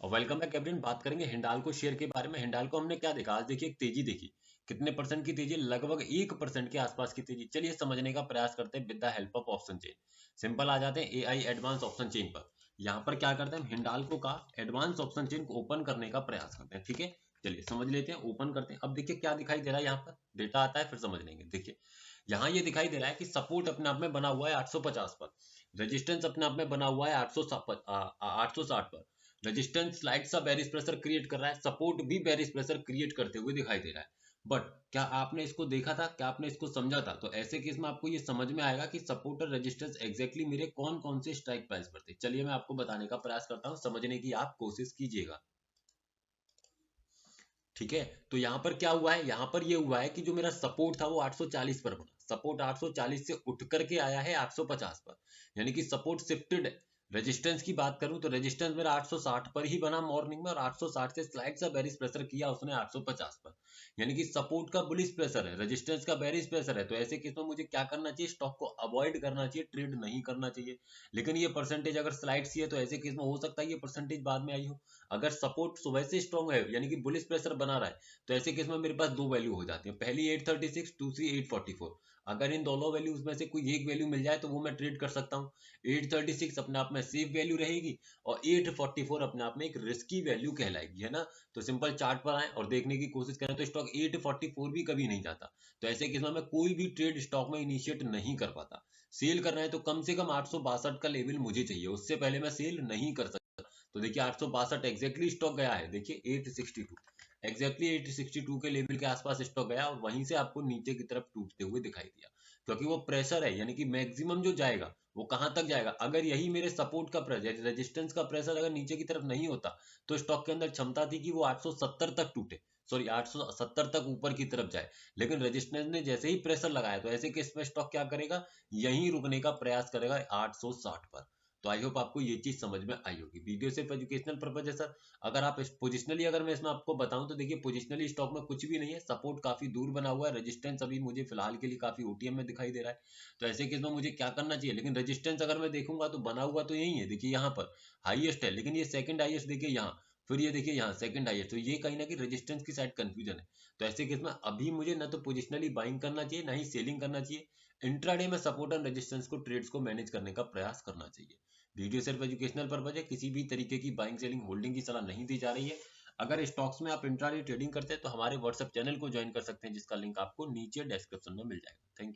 और welcome back everyone. बात करेंगे हिंडाल्को शेयर के बारे में। हिंडाल्को हमने क्या देखा, आज देखिए एक तेजी देखी। कितने परसेंट की तेजी? लगभग 1% के आसपास की तेजी। चलिए समझने का प्रयास करते हैं with the help of option chain. Simple आ जाते हैं एआई एडवांस ऑप्शन चेन पर। यहाँ पर क्या करते हैं, हम हिंडाल्को का एडवांस ऑप्शन चेन को ओपन करने का प्रयास करते हैं। ठीक है, चलिए समझ लेते हैं, ओपन करते हैं। अब देखिए क्या दिखाई दे रहा है, यहाँ पर डेटा आता है फिर समझ लेंगे। देखिए यहाँ ये दिखाई दे रहा है कि सपोर्ट अपने आप में बना हुआ है 850 पर, रेजिस्टेंस अपने आप में बना हुआ है 860 पर। रेजिस्टेंस स्लाइड सा बेरिश प्रेशर क्रिएट कर रहा है, सपोर्ट भी बेरिश प्रेशर क्रिएट करते हुए दिखाई दे रहा है। बट क्या आपने इसको देखा था, क्या आपने इसको समझा था? तो ऐसे केस में आपको ये समझ में आएगा कि सपोर्ट और रेजिस्टेंस एग्जैक्टली मेरे कौन कौन से स्ट्राइक प्राइस पर थे। चलिए मैं आपको बताने का प्रयास करता हूँ, समझने की आप कोशिश कीजिएगा। ठीक है, तो यहाँ पर क्या हुआ है, यहाँ पर ये हुआ है कि जो मेरा सपोर्ट था वो 840 पर बना, सपोर्ट 840 से उठ करके आया है 850 पर, यानी कि सपोर्ट शिफ्टेड है। रेजिस्टेंस की बात करूं तो रेजिस्टेंस मेरा 860 पर ही बना मॉर्निंग में, और 860 से स्लाइड सा बेरिश प्रेशर किया उसने 850 पर। यानी कि सपोर्ट का बुलिश प्रेशर है, रेजिस्टेंस का बेरिश प्रेशर है। तो ऐसे केस में मुझे क्या करना चाहिए, स्टॉक को अवॉइड करना चाहिए, ट्रेड नहीं करना चाहिए। लेकिन ये परसेंटेज अगर स्लाइड सी है तो ऐसे केस में हो सकता है ये परसेंटेज बाद में आई हो। अगर सपोर्ट सुबह से स्ट्रॉन्ग है यानी कि बुलिश प्रेशर बना रहा है, तो ऐसे केस में मेरे पास दो वैल्यू हो जाती है, पहली 836, दूसरी 844। अगर इन दोनों वैल्यूज में से कोई एक वैल्यू मिल जाए तो वो मैं ट्रेड कर सकता हूँ। 836 अपने आप में सेफ वैल्यू रहेगी, और 844 अपने आप में एक रिस्की वैल्यू कहलाएगी, है ना। तो सिंपल चार्ट पर आए और देखने की कोशिश करें तो स्टॉक 844 भी कभी नहीं जाता। तो ऐसे केस में मैं कोई भी ट्रेड स्टॉक में इनिशिएट नहीं कर पाता। सेल करना है तो कम से कम 862 का लेवल मुझे चाहिए, उससे पहले मैं सेल नहीं कर सकता। तो देखिए 862 एग्जैक्टली स्टॉक गया है, देखिए 862 एग्जैक्टली 862 के लेवल के आसपास स्टॉक गया, और वहीं से आपको नीचे की तरफ टूटते हुए दिखाई दिया। क्योंकि वो प्रेशर है, यानी कि मैक्सिमम जो जाएगा वो कहां तक जाएगा। अगर यही मेरे सपोर्ट का प्रेशर, रेजिस्टेंस का प्रेशर अगर नीचे की तरफ नहीं होता, तो स्टॉक के अंदर क्षमता थी कि वो 870 तक टूटे, सॉरी 870 तक ऊपर की तरफ जाए। लेकिन रेजिस्टेंस ने जैसे ही प्रेशर लगाया, तो ऐसे केस में स्टॉक क्या करेगा, यहीं रुकने का प्रयास करेगा 860 पर। तो आई होप आपको ये चीज समझ में आई होगी। वीडियो सिर्फ एजुकेशनल पर्पज है सर। अगर आप पोजिशनली, अगर मैं इसमें आपको बताऊं तो देखिए पोजिशनली स्टॉक में कुछ भी नहीं है, सपोर्ट काफी दूर बना हुआ है, रेजिस्टेंस अभी मुझे फिलहाल के लिए काफी ओटीएम में दिखाई दे रहा है। तो ऐसे केस में मुझे क्या करना चाहिए, लेकिन रेजिस्टेंस अगर मैं देखूंगा तो बना हुआ तो यही है, देखिए यहाँ पर हाईएस्ट है, लेकिन ये सेकंड हाईएस्ट देखिए यहाँ, फिर ये देखिए यहाँ सेकंड हाईएस्ट, तो ये कहीं ना कहीं रेजिस्टेंस की साइड कंफ्यूजन है। तो ऐसे केस में अभी मुझे ना तो पोजिशनली बाइंग करना चाहिए, ना ही सेलिंग करना चाहिए। इंट्राडे में सपोर्ट एंड रेजिस्टेंस को, ट्रेड्स को मैनेज करने का प्रयास करना चाहिए। वीडियो सिर्फ एजुकेशनल पर्पज है, किसी भी तरीके की बाइंग सेलिंग होल्डिंग की सलाह नहीं दी जा रही है। अगर स्टॉक्स में आप इंट्राडे ट्रेडिंग करते हैं तो हमारे व्हाट्सएप चैनल को ज्वाइन कर सकते हैं, जिसका लिंक आपको नीचे डिस्क्रिप्शन में मिल जाएगा। Thank you.